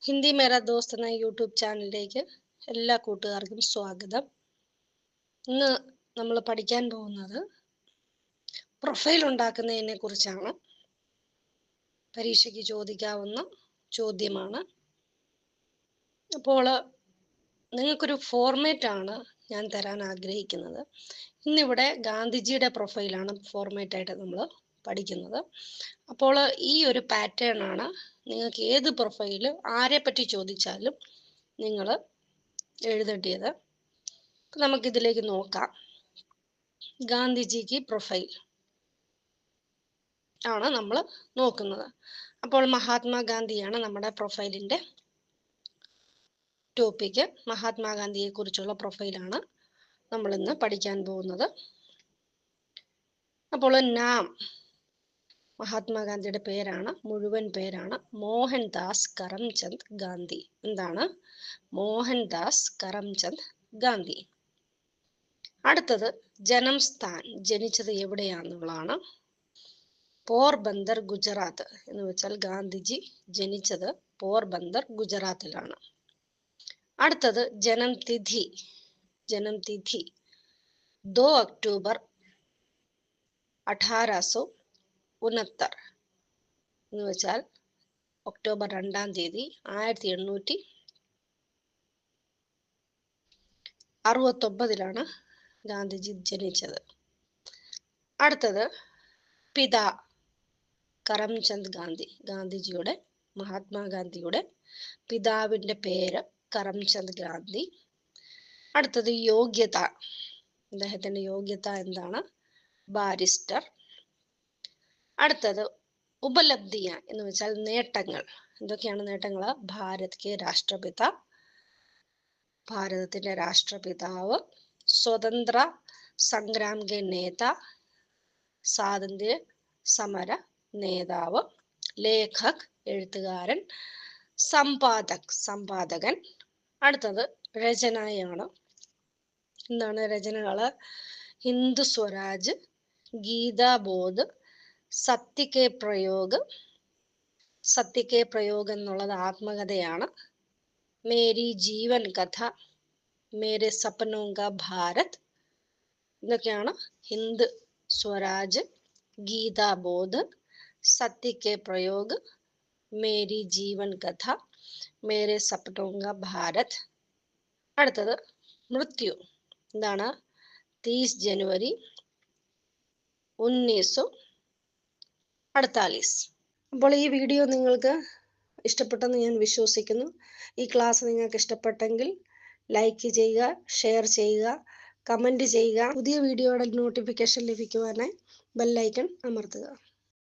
ഹിന്ദി മേരാ ദോസ്ത് എന്ന യൂട്യൂബ് ചാനലിലേക്ക് എല്ലാ കൂട്ടുകാർക്കും സ്വാഗതം. ഇന്ന് നമ്മൾ പഠിക്കാൻ പോകുന്നത് പ്രൊഫൈൽ ഉണ്ടാക്കുന്നതിനെ കുറിച്ചാണ്. പരീക്ഷയ്ക്ക് ചോദിക്കാവുന്ന ചോദ്യമാണ്. അപ്പോൾ നിങ്ങൾക്കൊരു ഫോർമാറ്റ് ആണ് ഞാൻ തരാൻ ആഗ്രഹിക്കുന്നത്. ഇന്നിവിടെ ഗാന്ധിജിയുടെ പ്രൊഫൈലാണ് ഫോർമാറ്റായിട്ട് നമ്മൾ പഠിക്കുന്നത്. അപ്പോൾ ഈ ഒരു പാറ്റേൺ ആണ് നിങ്ങൾക്ക് ഏത് പ്രൊഫൈല് ആരെ പറ്റി ചോദിച്ചാലും നിങ്ങൾ എഴുതേണ്ടത്. നമുക്കിതിലേക്ക് നോക്കാം. ഗാന്ധിജിക്ക് പ്രൊഫൈൽ ആണ് നമ്മൾ നോക്കുന്നത്. അപ്പോൾ മഹാത്മാഗാന്ധിയാണ് നമ്മുടെ പ്രൊഫൈലിൻ്റെ ടോപ്പിക്ക്. മഹാത്മാഗാന്ധിയെ കുറിച്ചുള്ള പ്രൊഫൈലാണ് നമ്മൾ ഇന്ന് പഠിക്കാൻ പോകുന്നത്. അപ്പോൾ നാം, മഹാത്മാഗാന്ധിയുടെ പേരാണ്, മുഴുവൻ പേരാണ് മോഹൻദാസ് കരംചന്ദ് ഗാന്ധി. എന്താണ്? മോഹൻദാസ് കരംചന്ദ് ഗാന്ധി. അടുത്തത് ജനം സ്ഥാൻ, ജനിച്ചത് എവിടെയാണെന്നുള്ളതാണ്. പോർബന്ദർ, ഗുജറാത്ത്. എന്ന് വെച്ചാൽ ഗാന്ധിജി ജനിച്ചത് പോർബന്ദർ, ഗുജറാത്തിലാണ്. അടുത്തത് ജനം തിഥി. ജനം തിഥി 2 ഒക്ടോബർ 1869 എന്ന് വെച്ചാൽ ഒക്ടോബർ 2-ാം തീയതി 1869 ഗാന്ധിജി ജനിച്ചത്. അടുത്തത് പിതാ കരംചന്ദ് ഗാന്ധി. ഗാന്ധിജിയുടെ, മഹാത്മാഗാന്ധിയുടെ പിതാവിൻ്റെ പേര് കരംചന്ദ് ഗാന്ധി. അടുത്തത് യോഗ്യത. അദ്ദേഹത്തിൻ്റെ യോഗ്യത എന്താണ്? ബാരിസ്റ്റർ. അടുത്തത് ഉപലബ്ധിയ എന്ന് വെച്ചാൽ നേട്ടങ്ങൾ. എന്തൊക്കെയാണ് നേട്ടങ്ങൾ? ഭാരത് കെ രാഷ്ട്രപിത, ഭാരതത്തിന്റെ രാഷ്ട്രപിതാവ്. സ്വതന്ത്ര സംഗ്രാം കെ നേത, സ്വാതന്ത്ര്യ സമര നേതാവ്. ലേഖക്, എഴുത്തുകാരൻ. സമ്പാദക്, സമ്പാദകൻ. അടുത്തത് രചനയാണ്. എന്താണ് രചനകള്? ഹിന്ദു സ്വരാജ്, ഗീതാബോധ്, സത്യ കെ പ്രയോഗ്. സത്യ കെ പ്രയോഗ് എന്നുള്ളത് ആത്മകഥയാണ്. മേരി ജീവൻ കഥ, മേരെ സപ്നോ കാ ഭാരത്. ഇതൊക്കെയാണ് ഹിന്ദു സ്വരാജ്, ഗീതാബോധ്, സത്യ കെ പ്രയോഗ്, മേരി ജീവൻ കഥ, മേരെ സപ്നോ കാ ഭാരത്. അടുത്തത് മൃത്യു. എന്താണ്? 30 ജനുവരി 1948. അപ്പോൾ ഈ വീഡിയോ നിങ്ങൾക്ക് ഇഷ്ടപ്പെട്ടെന്ന് ഞാൻ വിശ്വസിക്കുന്നു. ഈ ക്ലാസ് നിങ്ങൾക്ക് ഇഷ്ടപ്പെട്ടെങ്കിൽ ലൈക്ക് ചെയ്യുക, ഷെയർ ചെയ്യുക, കമൻറ്റ് ചെയ്യുക. പുതിയ വീഡിയോയുടെ നോട്ടിഫിക്കേഷൻ ലഭിക്കുവാനായി ബെല്ലൈക്കൺ അമർത്തുക.